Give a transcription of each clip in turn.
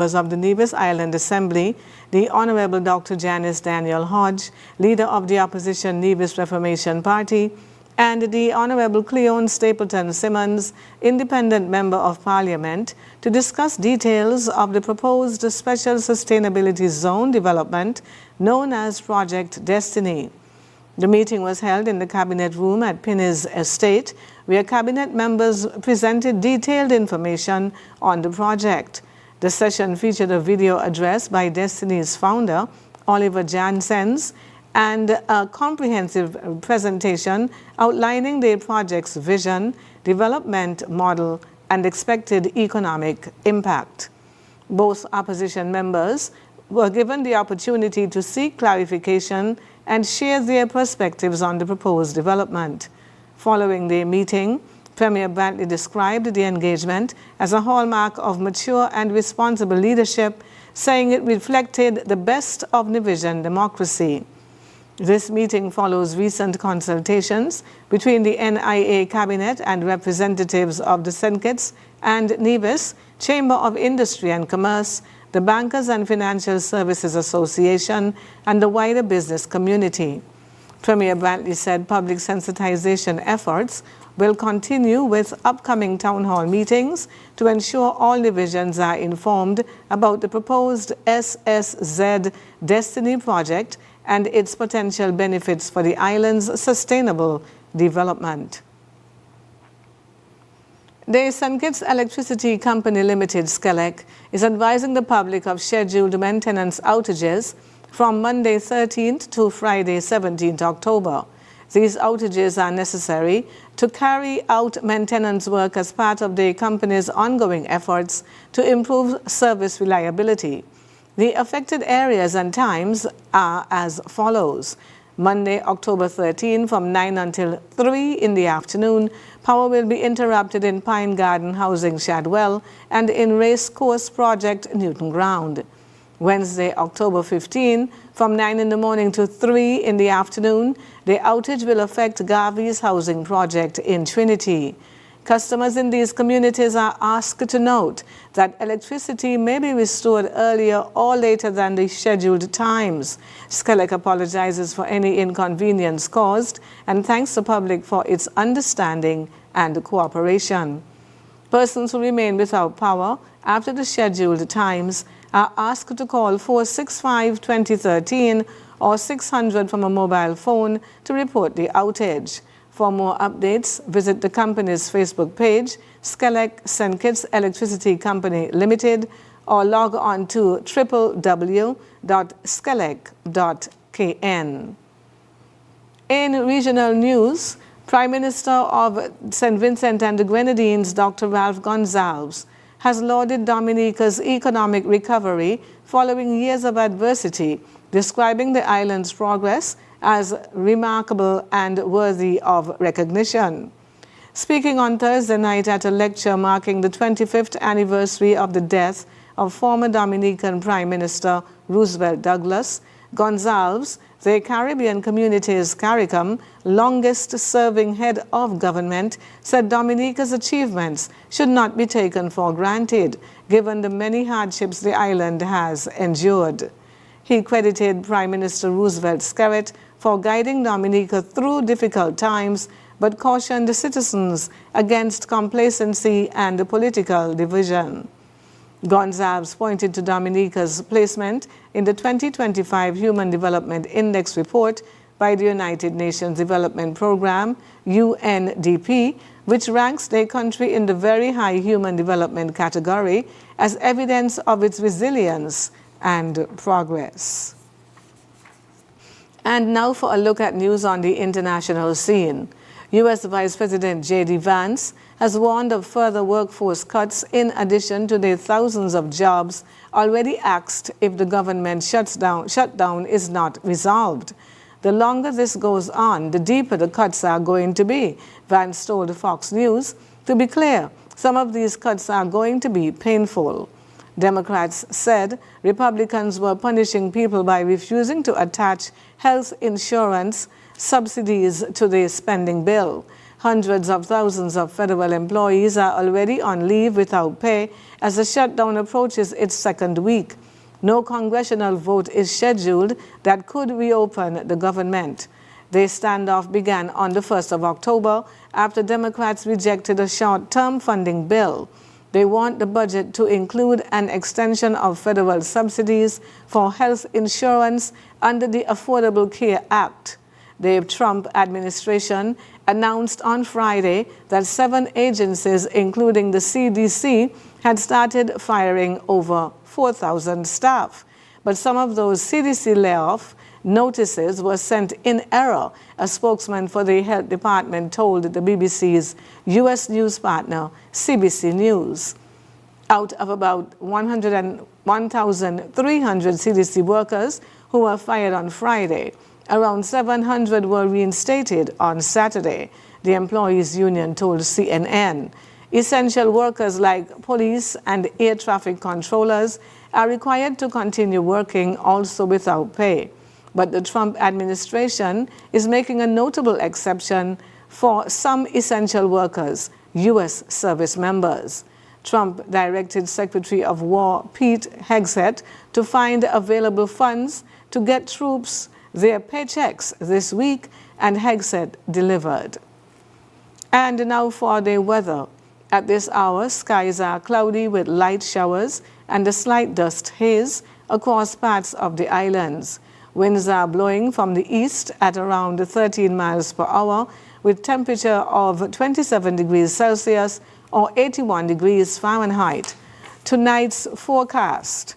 Members of the Nevis Island Assembly, the Honorable Dr. Janice Daniel Hodge, leader of the opposition Nevis Reformation Party, and the Honorable Cleone Stapleton Simmons, independent member of Parliament, to discuss details of the proposed Special Sustainability Zone development known as Project Destiny. The meeting was held in the Cabinet Room at Pinnes Estate, where Cabinet members presented detailed information on the project. The session featured a video address by Destiny's founder, Oliver Janssens, and a comprehensive presentation outlining the project's vision, development model, and expected economic impact. Both opposition members were given the opportunity to seek clarification and share their perspectives on the proposed development. Following the meeting, Premier Brantley described the engagement as a hallmark of mature and responsible leadership, saying it reflected the best of Nevisian democracy. This meeting follows recent consultations between the NIA Cabinet and representatives of the St. Kitts and Nevis Chamber of Industry and Commerce, the Bankers and Financial Services Association, and the wider business community. Premier Brantley said public sensitization efforts will continue with upcoming town hall meetings to ensure all divisions are informed about the proposed SSZ Destiny project and its potential benefits for the island's sustainable development. The St. Kitts Electricity Company Limited, SCELEC, is advising the public of scheduled maintenance outages from Monday 13th to Friday 17th October. These outages are necessary to carry out maintenance work as part of the company's ongoing efforts to improve service reliability. The affected areas and times are as follows. Monday, October 13 from 9 until 3 in the afternoon, power will be interrupted in Pine Garden Housing Shadwell and in Race Course Project Newton Ground. Wednesday, October 15, from 9 in the morning to 3 in the afternoon, the outage will affect Garvey's housing project in Trinity. Customers in these communities are asked to note that electricity may be restored earlier or later than the scheduled times. SCELEC apologizes for any inconvenience caused and thanks the public for its understanding and cooperation. Persons who remain without power after the scheduled times are asked to call 465-2013 or 600 from a mobile phone to report the outage. For more updates, visit the company's Facebook page, SCELEC St. Kitts Electricity Company Limited, or log on to www.scelec.kn. In regional news, Prime Minister of St. Vincent and the Grenadines, Dr. Ralph Gonsalves, has lauded Dominica's economic recovery following years of adversity, describing the island's progress as remarkable and worthy of recognition. Speaking on Thursday night at a lecture marking the 25th anniversary of the death of former Dominican Prime Minister Roosevelt Douglas, Gonsalves, the Caribbean Community's CARICOM longest-serving head of government, said Dominica's achievements should not be taken for granted, given the many hardships the island has endured. He credited Prime Minister Roosevelt Skerritt for guiding Dominica through difficult times, but cautioned the citizens against complacency and political division. Gonsalves pointed to Dominica's placement in the 2025 Human Development Index report by the United Nations Development Programme, UNDP, which ranks the country in the very high human development category as evidence of its resilience and progress. And now for a look at news on the international scene. U.S. Vice President J.D. Vance has warned of further workforce cuts in addition to the thousands of jobs already axed if the government shutdown is not resolved. The longer this goes on, the deeper the cuts are going to be, Vance told Fox News. To be clear, some of these cuts are going to be painful. Democrats said Republicans were punishing people by refusing to attach health insurance subsidies to the spending bill. Hundreds of thousands of federal employees are already on leave without pay as the shutdown approaches its second week. No congressional vote is scheduled that could reopen the government. The standoff began on the 1st of October after Democrats rejected a short-term funding bill. They want the budget to include an extension of federal subsidies for health insurance under the Affordable Care Act. The Trump administration announced on Friday that 7 agencies, including the CDC, had started firing over 4,000 staff. But some of those CDC layoff notices were sent in error, a spokesman for the health department told the BBC's U.S. news partner, CBC News. Out of about 1,300 CDC workers who were fired on Friday, around 700 were reinstated on Saturday, the employees' union told CNN. Essential workers like police and air traffic controllers are required to continue working also without pay. But the Trump administration is making a notable exception for some essential workers, U.S. service members. Trump directed Secretary of War Pete Hegseth to find available funds to get troops their paychecks this week, and Hegseth delivered. And now for the weather. At this hour, skies are cloudy with light showers and a slight dust haze across parts of the islands. Winds are blowing from the east at around 13 miles per hour with temperature of 27 degrees Celsius or 81 degrees Fahrenheit. Tonight's forecast: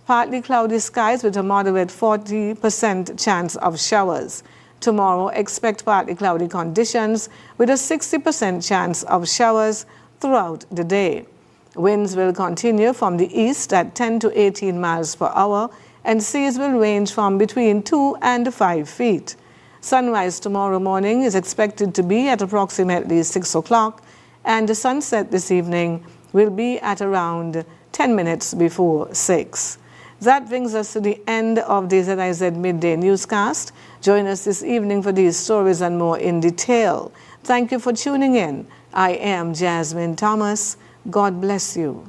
partly cloudy skies with a moderate 40% chance of showers. Tomorrow, expect partly cloudy conditions with a 60% chance of showers throughout the day. Winds will continue from the east at 10 to 18 miles per hour, and seas will range from between 2 and 5 feet. Sunrise tomorrow morning is expected to be at approximately 6 o'clock, and the sunset this evening will be at around 10 minutes before 6. That brings us to the end of the ZIZ Midday newscast. Join us this evening for these stories and more in detail. Thank you for tuning in. I am Jasmine Thomas. God bless you.